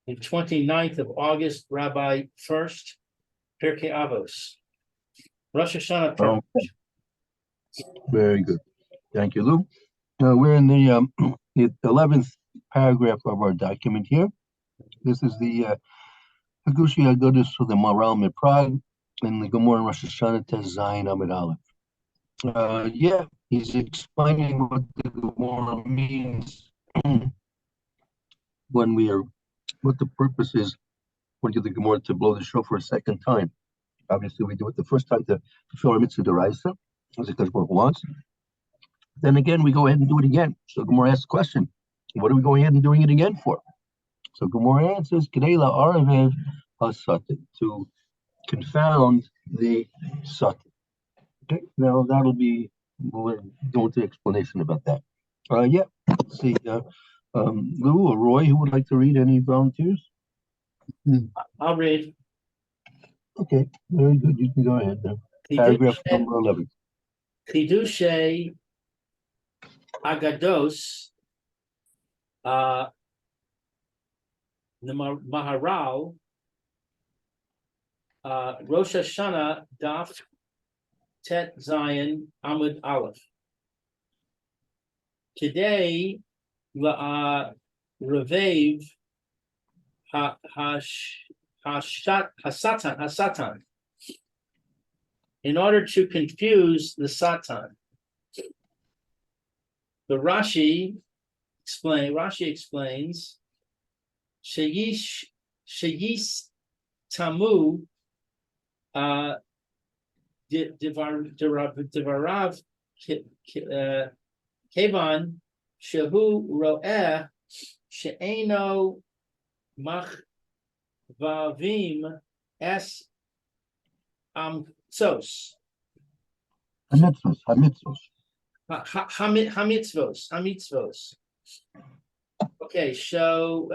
the 29th of August, Rabbi Furst, Pirkei Avos. Rosh Hashana. Oh, very good. Thank you, Lou. We're in the 11th paragraph of our document here. This is the Hagushi Agudas for the Maral Miprag and the Gemara Rosh Hashanah Tez Zayin Amid Aleph. Yeah, he's explaining what the Gemara means when we are, what the purpose is when you get the Gemara to blow the shofar a second time. Obviously, we do it the first time to fulfill our mitzvah deraisa, as the Kodesh Baruch Hu wants. Then again, we go ahead and do it again. So Gemara asks the question, what are we going ahead and doing it again for? So Gemara answers, Kedela Aravev HaSatan, to confound the Satan. Okay, now that'll be, we'll go into explanation about that. Yeah, let's see. Lou or Roy, who would like to read? Any volunteers? I'll read. Okay, very good. You can go ahead now. Paragraph number 11. Chidushe Agados, the Maharal, Rosh Hashana Daf Tet Zion Amud Aleph. Today, Ravev Hasatan, in order to confuse the Satan. The Rashi explains, Sheyis Tamu Devarav Kevan Shehu Ro'eh She'eno Machvavim Es Amtsos. Hamitzvos. Okay, so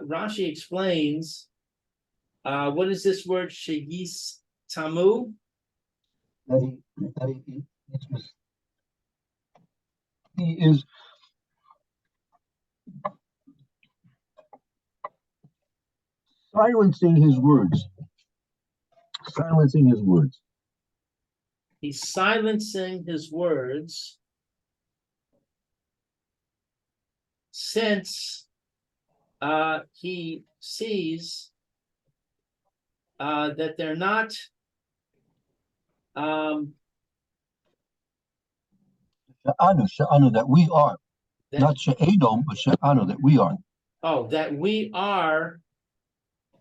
Rashi explains, what is this word, Sheyis Tamu? He is silencing his words. He's silencing his words since he sees that they're not Sha'anu, that we are. Not Sha'edom, but Sha'anu, that we are. Oh, that we are,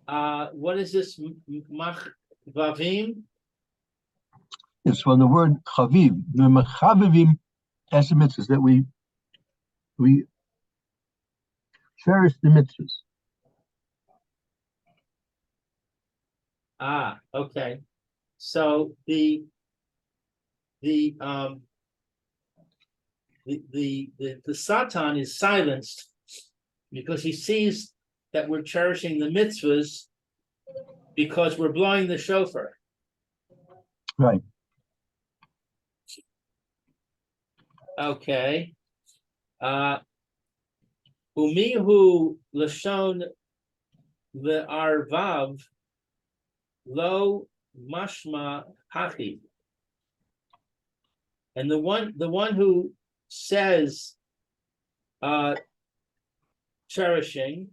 what is this, Machvavim? It's from the word chaviv. The mechavivim as the mitzvahs, that we cherish the mitzvahs. Okay. So the Satan is silenced because he sees that we're cherishing the mitzvahs because we're blowing the shofar. Right. Okay. Umihu lashon le'arvav lo mashma hachi. And the one who says cherishing,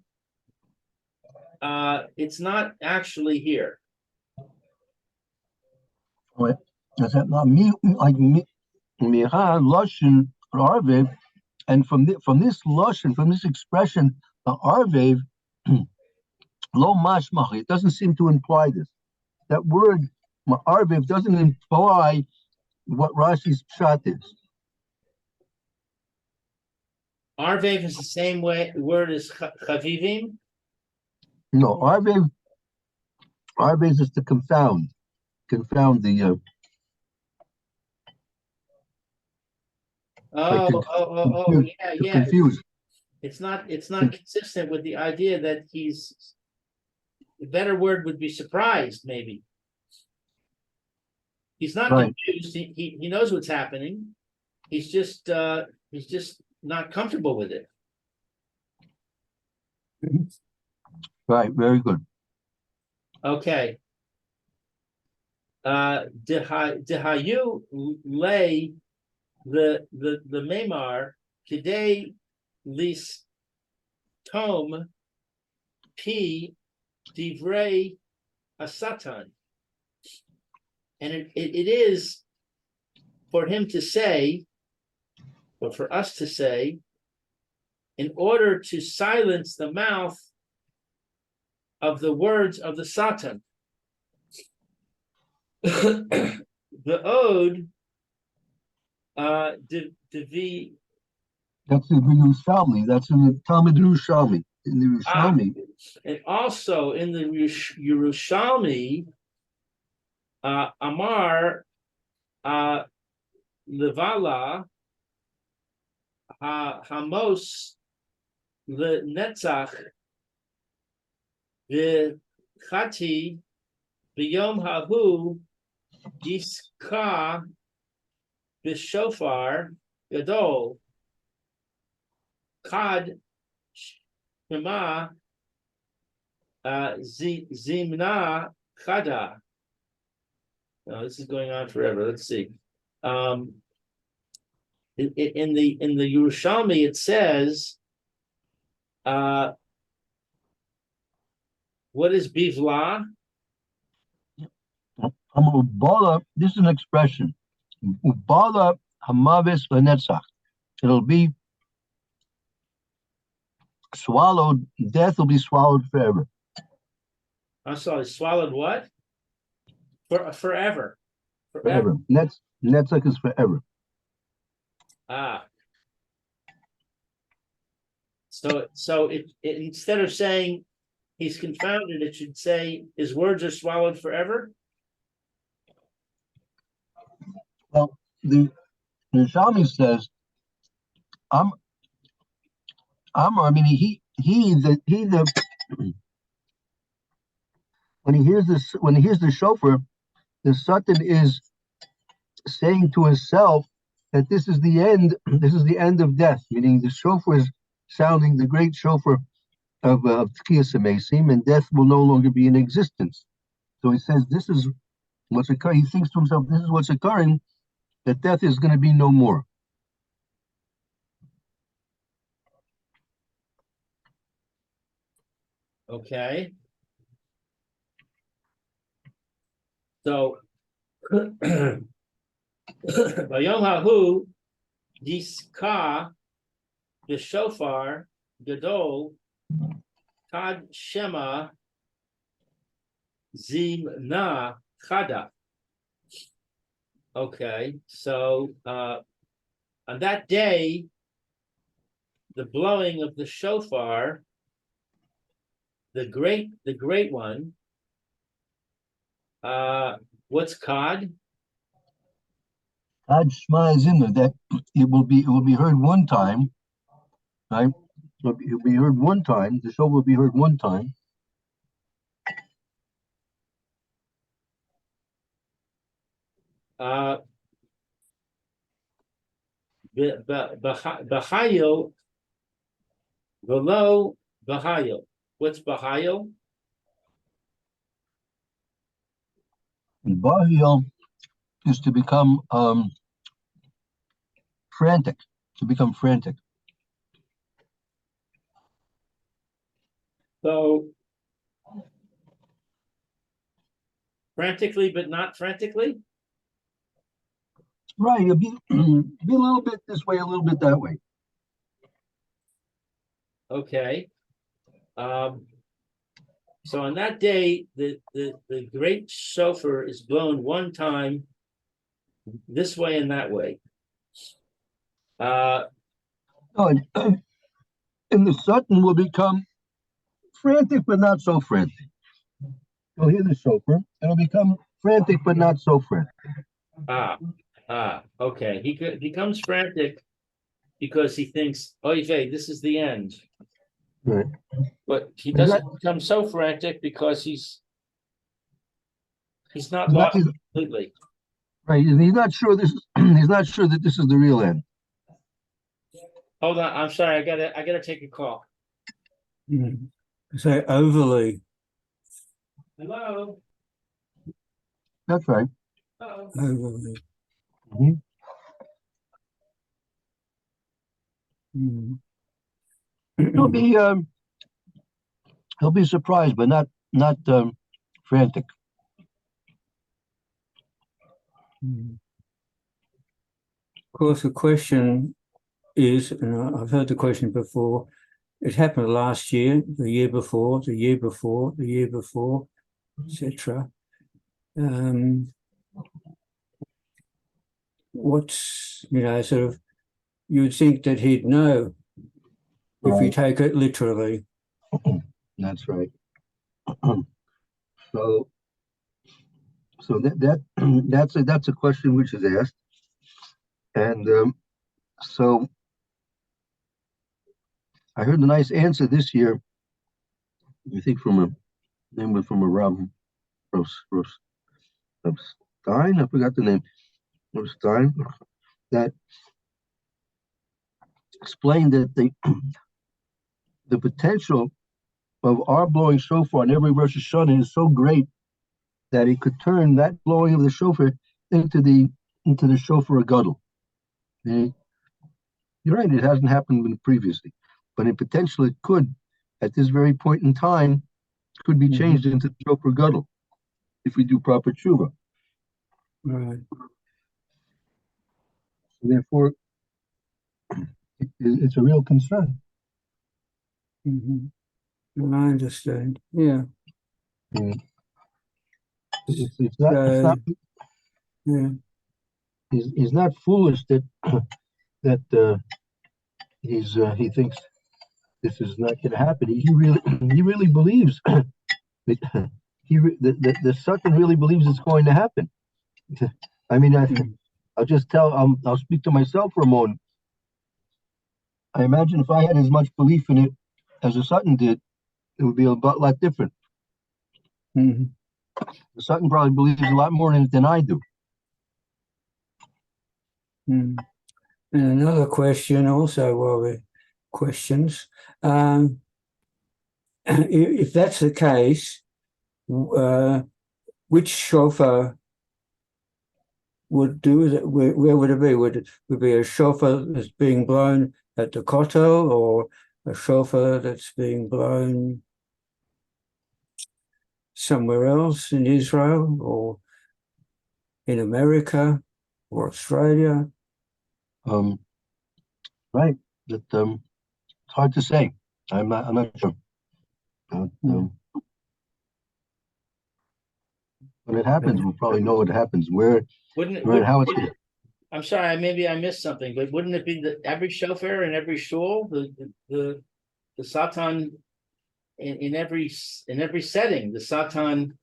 it's not actually here. Right. Does that not mean like miha lashon arvev? And from this lashon, from this expression, arvev lo mashmach, it doesn't seem to imply this. That word arvev doesn't imply what Rashi's pshat is. Arvev is the same word as chavivim? No, arvev is to confound the confuse. It's not consistent with the idea that he's, the better word would be surprised, maybe. He's not confused. He knows what's happening. He's just not comfortable with it. Right, very good. Okay. Dehayu lay the memar kidei lis tom p divrei asatan, and it is for him to say, or for us to say, in order to silence the mouth of the words of the Satan. The ode, Devi. That's in the Yerushalmi. That's in the Talmud Yerushalmi. In the Yerushalmi. And also in the Yerushalmi, Amar Levala Hamos the Netzach the Chati B'Yom Hahu Yiska B'Shofar Gadol Kad Shema Zimna Chada. Now, this is going on forever. Let's see. In the Yerushalmi, it says, what is bivla? Ubala, this is an expression. Ubala hamavis lenetzach. It'll be swallowed. Death will be swallowed forever. I'm sorry, swallowed what? Forever. Forever. Netzach is forever. So it instead of saying he's confounded, it should say his words are swallowed forever. Well, the Yerushalmi says, I mean, when he hears the shofar, the Satan is saying to himself that this is the end. This is the end of death. Meaning the shofar is sounding the great shofar of Tkiyas Amesim, and death will no longer be in existence. So he says, this is what's occurring. He thinks to himself, this is what's occurring, that death is going to be no more. Okay. So, Vayom Hahu Yiska B'Shofar Gadol Kad Shema Zimna Chada. Okay, so on that day, the blowing of the shofar, the great one, what's Kad? Kad Shema is in there, that it will be heard one time, right? It will be heard one time. The shofar will be heard one time. Bahayil, below Bahayil. What's Bahayil? Bahil is to become frantic, to become frantic. So, frantically, but not frantically? Right, you'll be a little bit this way, a little bit that way. Okay. So on that day, the great shofar is blown one time, this way and that way. Oh, and the Satan will become frantic, but not so frantic. You'll hear the shofar, and it'll become frantic, but not so frantic. Okay. He becomes frantic because he thinks, oy vey, this is the end. Right. But he doesn't become so frantic because he's not lost completely. Right. He's not sure he's not sure that this is the real end. Hold on, I'm sorry, I gotta take a call. Mm-hmm. Say overly. Hello? That's right. Hello? Overly. Mhm. Mm. He'll be surprised, but not frantic. Mm. Of course, the question is, and I've heard the question before, it happened last year, the year before, the year before, the year before, etc. What's, sort of, you'd think that he'd know if you Right. take it literally. That's right. So that's a question which is asked, and so I heard a nice answer this year. I think from a name was from a Rosh Stein. I forgot the name. Rosh Stein that explained that the potential of our blowing shofar on every Rosh Hashanah is so great that it could turn that blowing of the shofar into the shofar gadol. You're right; it hasn't happened previously, but in potential it could, at this very point in time, could be changed into the shofar gadol if we do proper tshuva. Right. So therefore, it's a real concern. I understand. Yeah. And it's not Yeah. he's not foolish that that he thinks this is not going to happen. He really believes that the Satan really believes it's going to happen. I mean, I'll speak to myself for a moment. I imagine if I had as much belief in it as the Satan did, it would be a lot different. Mm-hmm. The Satan probably believes a lot more in it than I do. Mm. And another question also, questions. If that's the case, which shofar would do that? Where would it be? Would it be a shofar that's being blown at the kotel, or a shofar that's being blown somewhere else in Israel, or in America, or Australia? Right. That it's hard to say. I'm not sure. When it happens, we'll probably know what happens, where and how it's. I'm sorry, maybe I missed something, but wouldn't it be that every shofar in every shul, the Satan in every setting, the Satan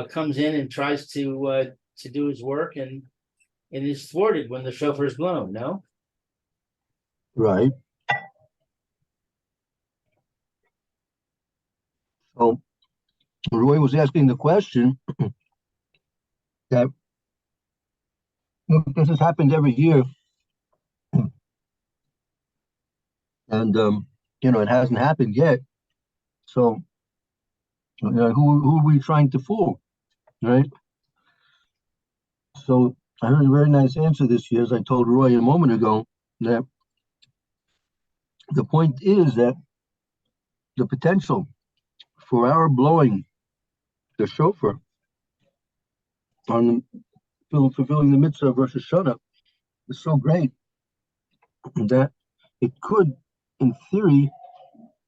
comes in and tries to do his work and is thwarted when the shofar is blown, no? Right. So Roy was asking the question that this has happened every year, and it hasn't happened yet. So who are we trying to fool, right? So I heard a very nice answer this year, as I told Roy a moment ago, that the point is that the potential for our blowing the shofar on fulfilling the mitzvah of Rosh Hashanah is so great that it could, in theory,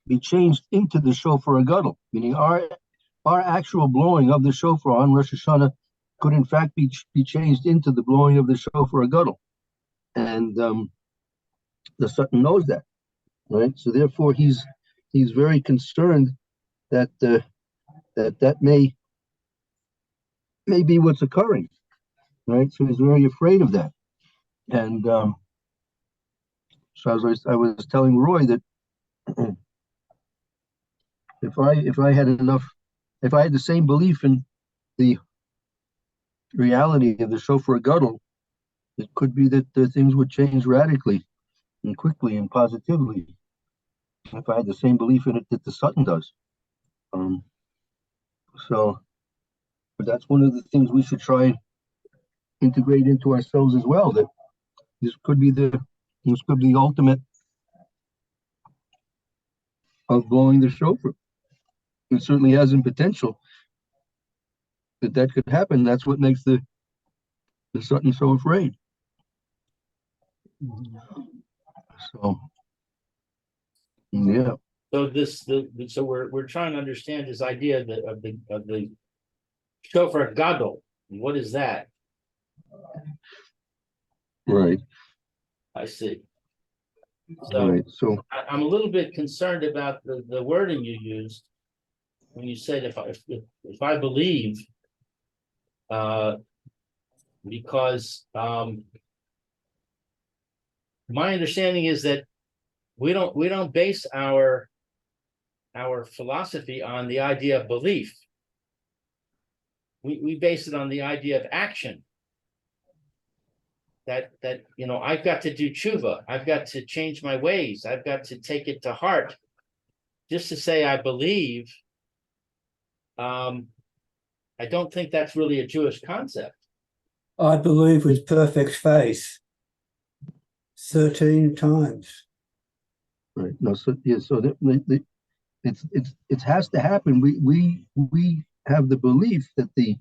be changed into the shofar gadol, meaning our actual blowing of the shofar on Rosh Hashanah could in fact be changed into the blowing of the shofar gadol, and the Satan knows that, right? So therefore, he's very concerned that that may be what's occurring, right? So he's very afraid of that, and so I was telling Roy that if I had the same belief in the reality of the shofar gadol, it could be that things would change radically and quickly and positively. if I had the same belief in it that the Sutton does. Um, so, but that's one of the things we should try and integrate into ourselves as well. That this could be the ultimate of blowing the shofar. It certainly has in potential that could happen. That's what makes the Sutton so afraid. So, yeah. So so we're trying to understand this idea of the shofar gadol. What is that? Right. I see. So Right. So, I'm a little bit concerned about the wording you used when you said if I believe, because my understanding is that we don't base our philosophy on the idea of belief. We base it on the idea of action. That I've got to do tshuva. I've got to change my ways. I've got to take it to heart. Just to say I believe, I don't think that's really a Jewish concept. I believe with perfect faith 13 times. right. No. So yeah. So it has to happen. We have the belief that the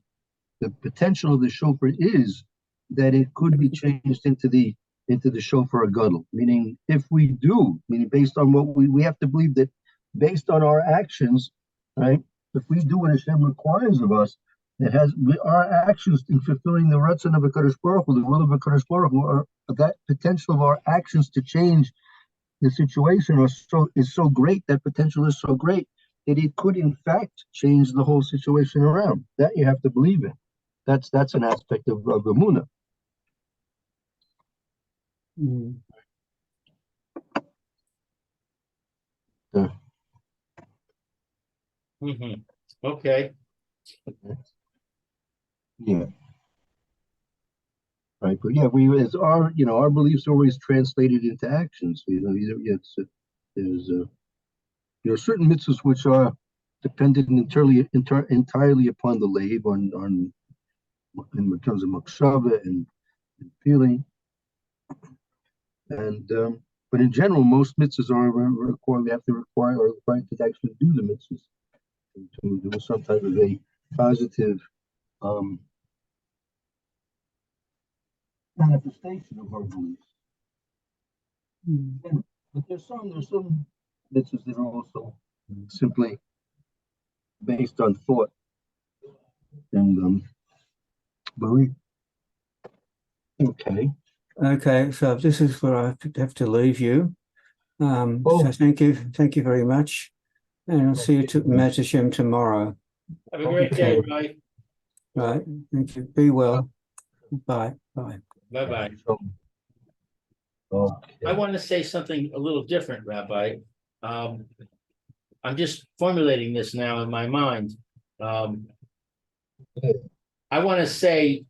potential of the shofar is that it could be changed into the shofar gadol. Meaning, if we do, meaning based on what we have to believe that based on our actions, right? If we do what Hashem requires of us, our actions in fulfilling the ratzon of Hakadosh Baruch Hu, the will of Hakadosh Baruch Hu, that potential of our actions to change the situation is so great. That potential is so great that it could, in fact, change the whole situation around. That you have to believe in. That's an aspect of Emunah. Mm. Mm-hmm. Okay. Yeah. Right. But yeah, as our beliefs are always translated into actions. There are certain mitzvahs which are dependent entirely upon the leib, on in terms of makshava and feeling, and but in general, most mitzvahs are required. We have to require or required to actually do the mitzvahs, to do some type of a positive um, manifestation of our beliefs. Mm. But there's some mitzvahs that are also simply based on thought and belief. Okay. Okay, so this is where I have to leave you. So Oh, thank you very much, and I'll see you to Ma'at Hashem tomorrow. Have a great day, Okay. right? Right, thank you. Be well. Bye. Bye. Bye-bye. okay. I want to say something a little different, Rabbi. I'm just formulating this now in my mind. I want to say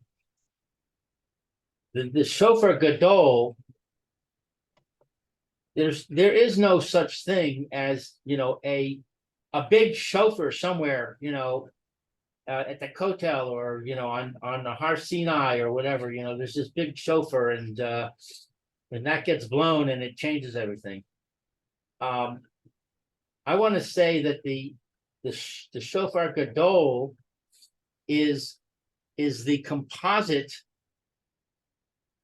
the shofar gadol. There is no such thing as a big shofar somewhere, at the Kotel or on the Har Sinai or whatever. There's this big shofar and that gets blown and it changes everything. I want to say that the shofar gadol is the composite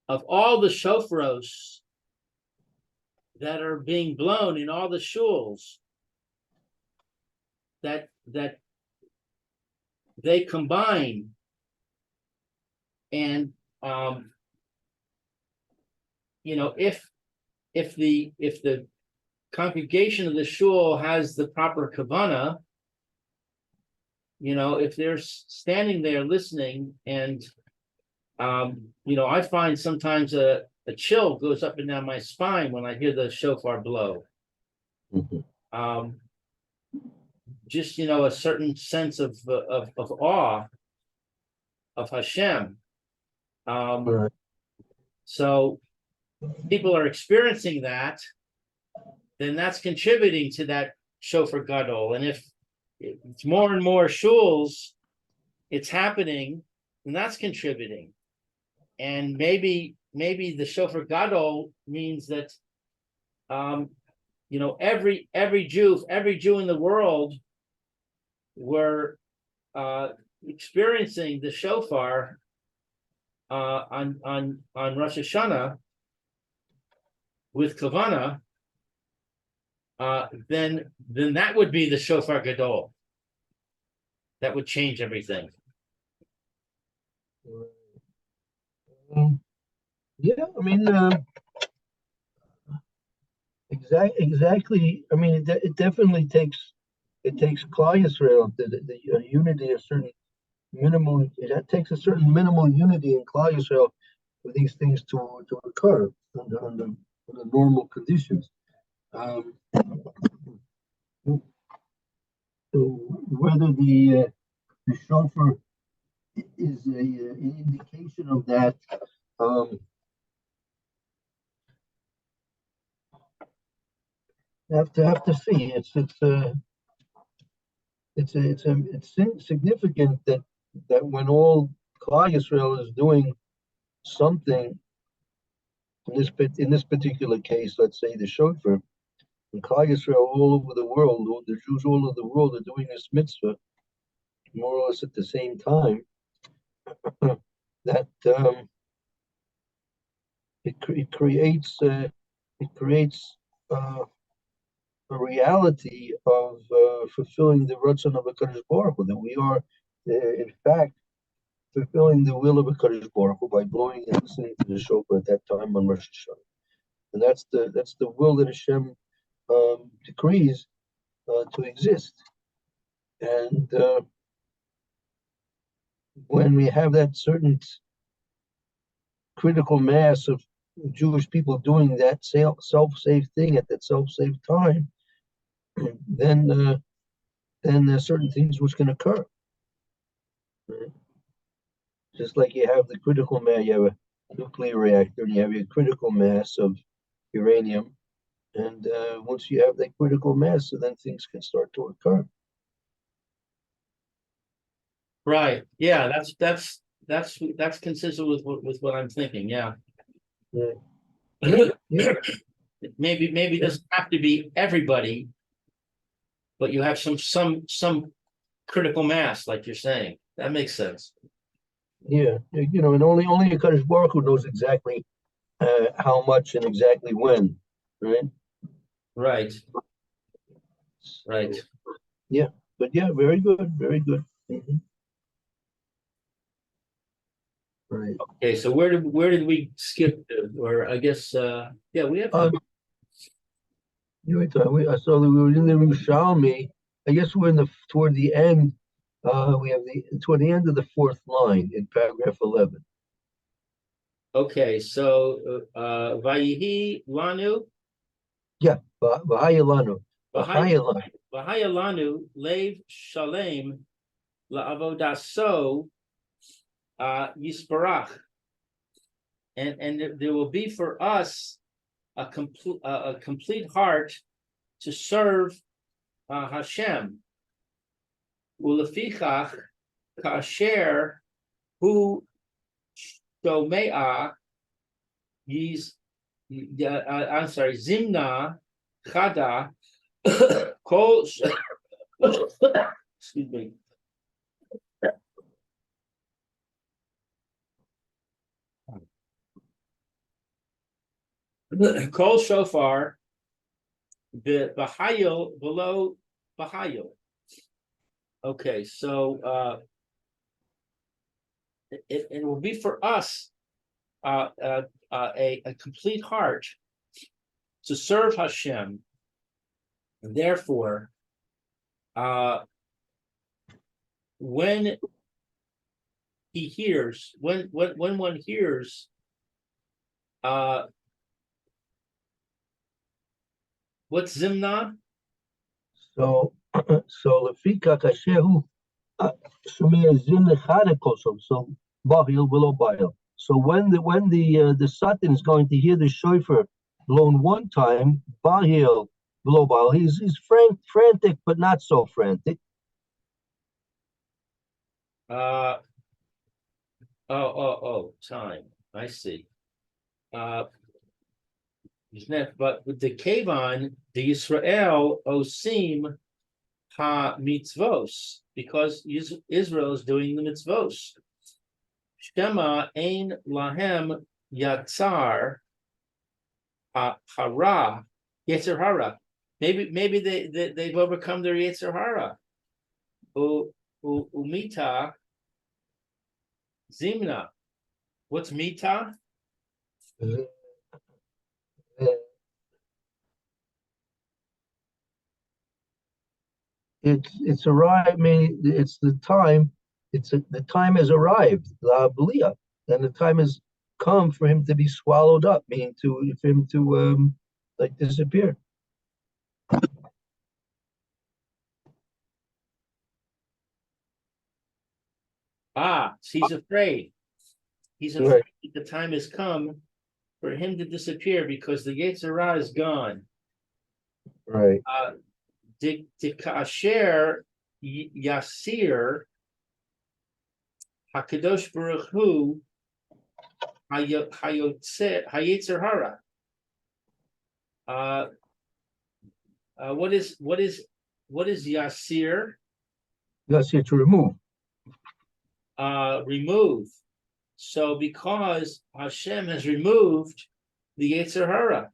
of all the shofaros that are being blown in all the shuls, that they combine, and if the congregation of the shul has the proper kavana, if they're standing there listening, and I find sometimes a chill goes up and down my spine when I hear the shofar blow. Mm-hmm. Just a certain sense of awe of Hashem. So people are experiencing that. then that's contributing to that shofar gadol. And if it's more and more shuls, it's happening, and that's contributing. And maybe the shofar gadol means that every Jew in the world were experiencing the shofar on Rosh Hashana with kavana, then that would be the shofar gadol. That would change everything. Yeah, I mean, exactly. I mean, it definitely takes Klal Yisrael, the unity, a certain minimal. It takes a certain minimal unity in Klal Yisrael for these things to occur under normal conditions. So whether the shofar is an indication of that. Have to see. It's significant that when all Klal Yisrael is doing something in this particular case, let's say the shofar, and Klal Yisrael all over the world, the Jews all over the world are doing this mitzvah more or less at the same time. That it creates a reality of fulfilling the Ratzon of HaKadosh Baruch Hu, that we are, in fact, fulfilling the will of HaKadosh Baruch Hu by blowing and listening to the shofar at that time on Rosh Hashanah. And that's the will that Hashem decrees to exist. And when we have that certain critical mass of Jewish people doing that self-save thing at that self-save time, then there's certain things which can occur. Right? Just like you have the critical mass, you have a nuclear reactor, and you have your critical mass of uranium, and once you have that critical mass, so then things can start to occur. Right. Yeah. That's consistent with what I'm thinking. Yeah. Yeah. Yeah. Maybe it doesn't have to be everybody, but you have some critical mass, like you're saying. That makes sense. Yeah, and only HaKadosh Baruch Hu knows exactly how much and exactly when, right? Right. Right. Yeah, but yeah, very good, very good. Mm-hmm. Right. Okay, so where did we skip to? Or I guess we have I saw that we were in the Yerushalmi. I guess we're toward the end. We have toward the end of the fourth line in paragraph 11. okay, so Vayihi Lanu. Yeah, V'hayalanu. V'hayalanu Lev Shalem La'avodaso Yisparach. And there will be for us a complete heart to serve Hashem. Ulefichach kasher hu shomea zimna chada kol excuse me. Kol shofar b'hayil below b'hayil. Okay, so it will be for us a complete heart to serve Hashem, and therefore, when he hears, when one hears, what's Zimna? So Lefika Kashehu Shemir Zim Lechade Kosom. So Bahil below Bahil. So when the Satan is going to hear the shofar blown one time, Bahil global. He's frantic, but not so frantic. Uh, time. I see. But with the Kavan, the Israel Osim ha mitzvos, because Israel is doing the mitzvos. Shema ein lahem yatzar hara yetzer hara. Maybe they've overcome their yetzer hara. Umita zimna. What's mita? It's arrived. I mean, it's the time. The time has arrived. La Blia, and the time has come for him to be swallowed up. Meaning for him to like disappear. He's afraid. He's afraid Right. the time has come for him to disappear because the Yetzer Hara is gone. Right. Kasher Yasir Hakadosh Baruch Hu Hayetzer Hara. What is Yasir? Yasir to remove. Remove. So because Hashem has removed the Yetzer Hara,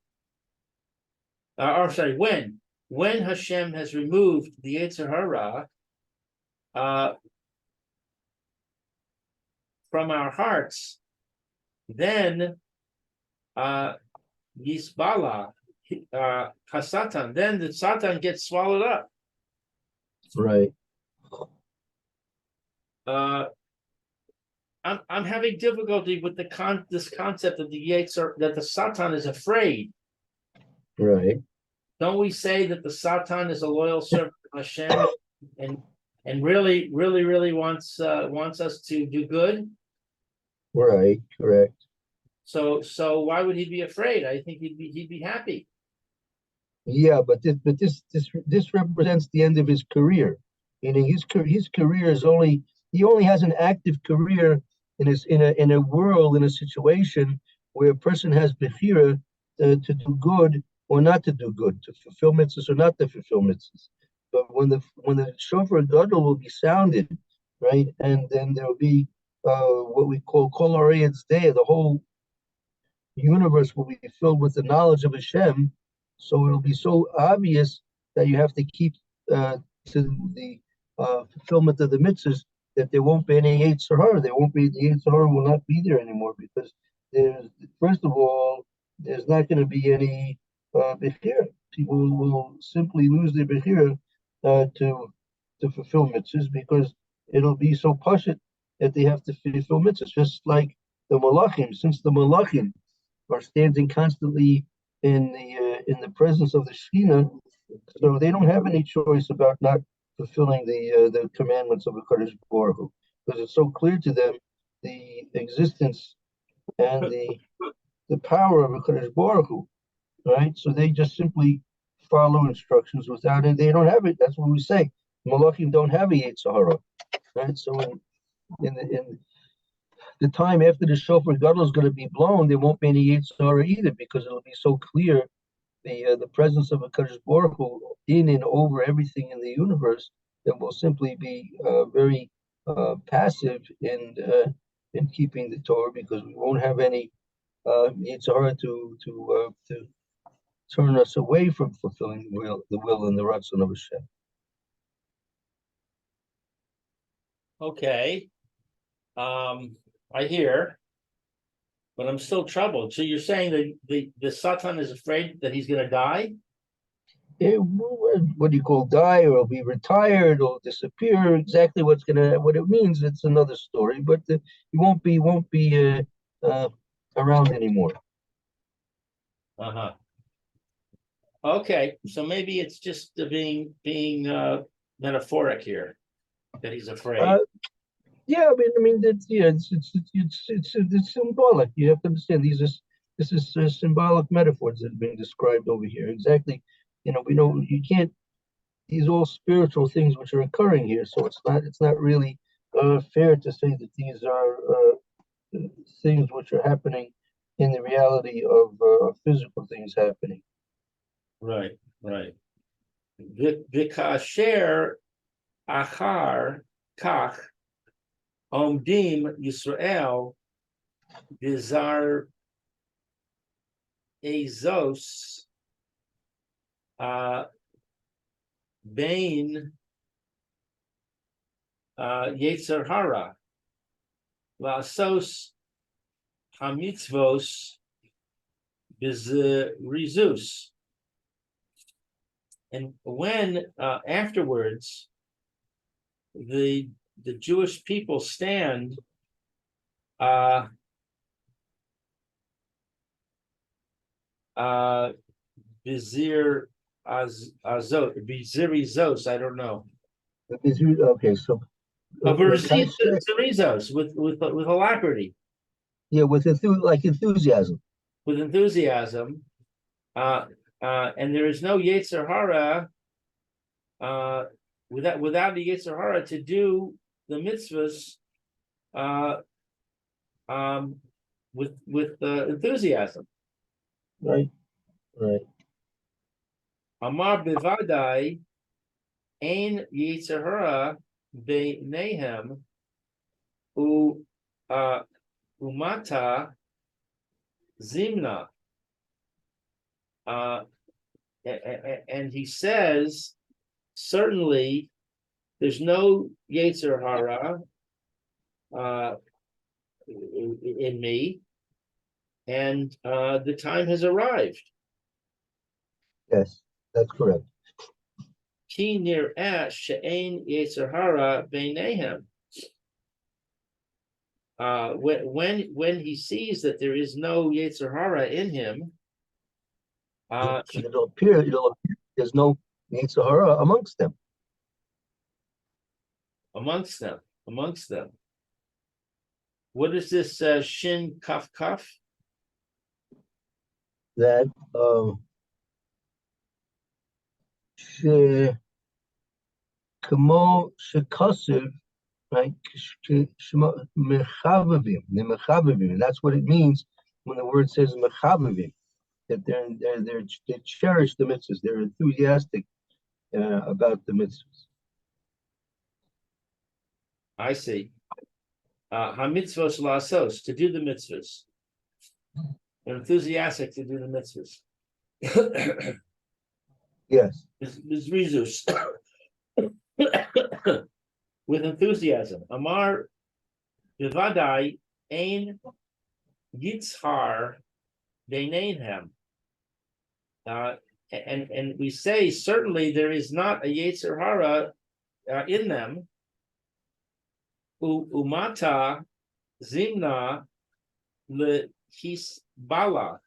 or sorry, when Hashem has removed the Yetzer Hara from our hearts, then Yisbala Hasatan, then the Satan gets swallowed up. Right. I'm having difficulty with this concept of the Yetzer, that the Satan is afraid. Right. Don't we say that the Satan is a loyal servant of Hashem and really wants us to do good? Right. Correct. So why would he be afraid? I think he'd be happy. Yeah, but this represents the end of his career. Meaning his career is he only has an active career in a world, in a situation where a person has bechira to do good or not to do good, to fulfill mitzvahs or not to fulfill mitzvahs. But when the shofar gadol will be sounded, right, and then there will be what we call kol harayetz day, the whole universe will be filled with the knowledge of Hashem. So it'll be so obvious that you have to keep to the fulfillment of the mitzvahs, that there won't be any Yetzer Hara. The Yetzer Hara will not be there anymore, because first of all, there's not going to be any bechira. People will simply lose their bechira to fulfill mitzvahs, because it'll be so pashut that they have to fulfill mitzvahs. Just like the malachim, since the malachim are standing constantly in the presence of the Shekhinah, so they don't have any choice about not fulfilling the commandments of the Kadosh Baruch Hu, because it's so clear to them the existence and the power of the Kadosh Baruch Hu, right? So they just simply follow instructions without it. They don't have it. That's what we say. Malachim don't have a Yetzer Hara, right? So in the time after the shofar gadol is going to be blown, there won't be any Yetzer Hara either, because it'll be so clear the presence of a Kadosh Baruch Hu in and over everything in the universe, that will simply be very passive in keeping the Torah, because we won't have any Yetzer Hara to turn us away from fulfilling the will and the ratzon of Hashem. Okay. I hear, but I'm still troubled. So you're saying that the Satan is afraid that he's going to die? What do you call die, or be retired, or disappear? Exactly what it means, it's another story. But he won't be around anymore. Okay, so maybe it's just being metaphoric here, that he's afraid. Yeah, it's symbolic. You have to understand this is symbolic metaphors that are being described over here. Exactly we know you can't. These are all spiritual things which are occurring here, so it's not really fair to say that these are things which are happening in the reality of physical things happening. Right, right. Vikasher achar kach omdim Yisrael bizar ezos bain Yetzer Hara lasos hamitzvos bizrizus. And when afterwards the Jewish people stand bizir bizirizos, I don't know. Okay, so Bizirizos with alacrity, yeah, with enthusiasm. with enthusiasm, and there is no Yetzer Hara without the Yetzer Hara to do the mitzvahs with enthusiasm. Right. Amar bivadai ein Yetzer Hara beinehem umata zimna. And he says, certainly there's no Yetzer Hara in me, and the time has arrived. Yes, that's correct. Ki nir'eh she'ein Yetzer Hara beinehem. When he sees that there is no Yetzer Hara in him, It'll appear there's no Yetzer Hara amongst them. Amongst them. What is this shin kaf kaf? That kamo shekasiv, right? Mechavavim, the mechavavim, and that's what it means when the word says mechavavim, that they cherish the mitzvahs, they're enthusiastic about the mitzvahs. I see. Hamitzvos lasos, to do the mitzvahs. They're enthusiastic to do the mitzvahs. Yes. Rizus. With enthusiasm. Amar bivadai ein yitzhar beineinhem. And we say certainly there is not a Yetzer Hara in them. Umata zimna lehisbala.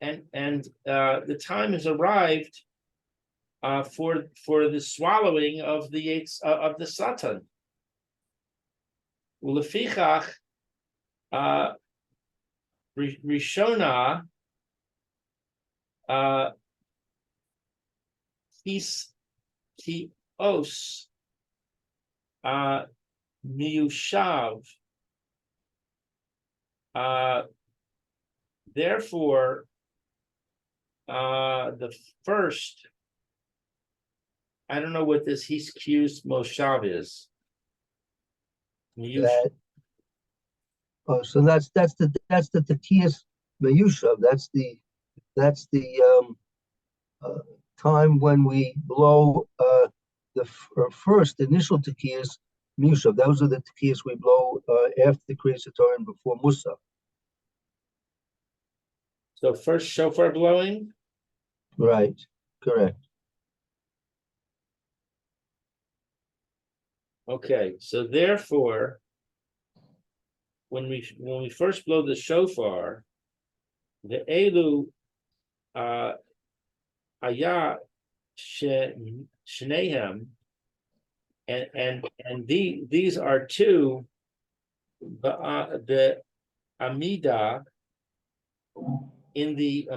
And the time has arrived for the swallowing of the Satan. Ulefichach Rishona Kios Miyushav. Therefore, the first, I don't know what this Hiskuse Moshav is. So that's the Tekiyas Meyushav. That's the time when we blow the first initial Tekiyas Meyushav. Those are the Tekiyas we blow after the Kriyas Torah and before Musaf. So first shofar blowing? Right, correct. Okay, so therefore, when we first blow the shofar, the elu haya shnehem, and these are two the amida in the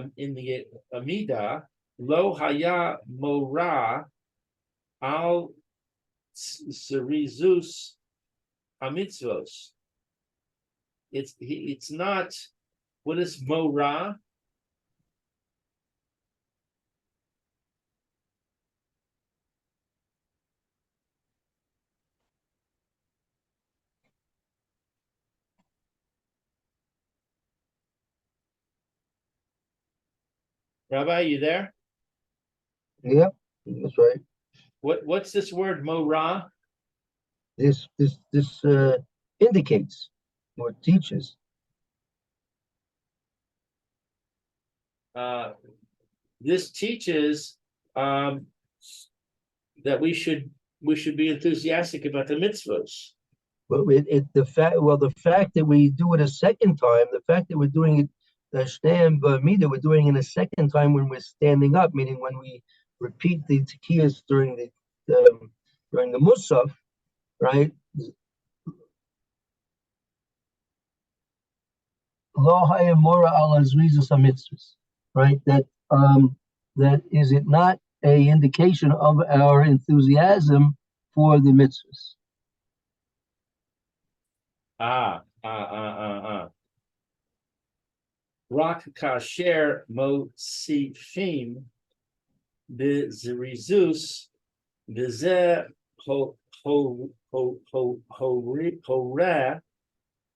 amida Lo haya mora al zerizus hamitzvos. It's not. What is mora? Rabbi, you there? Yeah, that's right. What's this word mora? This indicates or teaches. This teaches that we should be enthusiastic about the mitzvahs. But the fact that we do it a second time, the fact that we're doing it that we're doing it a second time when we're standing up, meaning when we repeat the tekiyas during the musaf, right? Lo hayamora ala zrizus hamitzvos, right? That is it not a indication of our enthusiasm for the mitzvahs? Rak kasher mosifim b'zirizus b'zeh horeh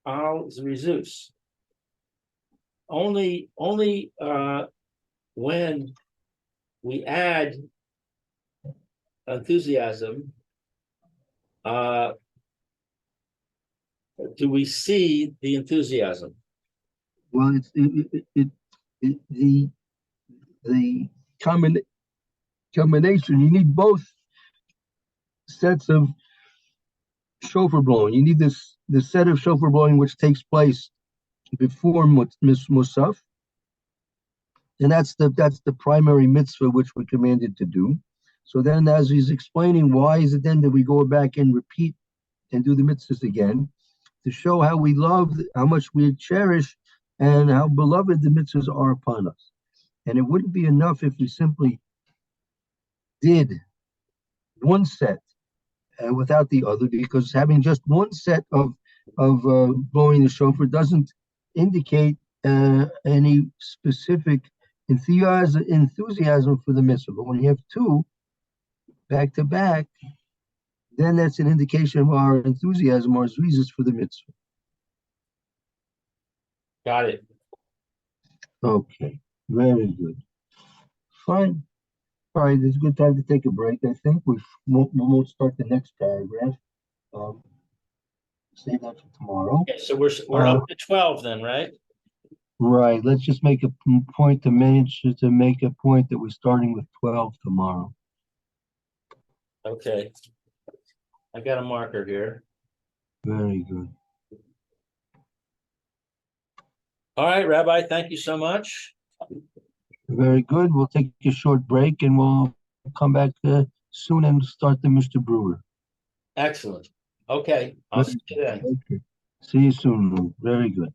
al zirizus. Only when we add enthusiasm do we see the enthusiasm. Well, the combination. You need both sets of shofar blowing. You need the set of shofar blowing which takes place before musaf, and that's the primary mitzvah which we're commanded to do. So then, as he's explaining, why is it then that we go back and repeat and do the mitzvahs again, to show how we love, how much we cherish, and how beloved the mitzvahs are upon us. And it wouldn't be enough if we simply did one set without the other, because having just one set of blowing the shofar doesn't indicate any specific enthusiasm for the mitzvah. But when you have two back to back, then that's an indication of our enthusiasm, our reasons for the mitzvah. Got it. Okay, very good. Fine. All right, it's a good time to take a break. I think we won't start the next paragraph. Save that for tomorrow. Okay, so we're up to 12 then, right? Right. Let's just make a point to make a point that we're starting with 12 tomorrow. Okay. I got a marker here. Very good. All right, Rabbi, thank you so much. Very good. We'll take a short break and we'll come back soon and start the Mr. Brewer. Excellent. Okay, I'll see you then. Okay. See you soon, Lou. Very good.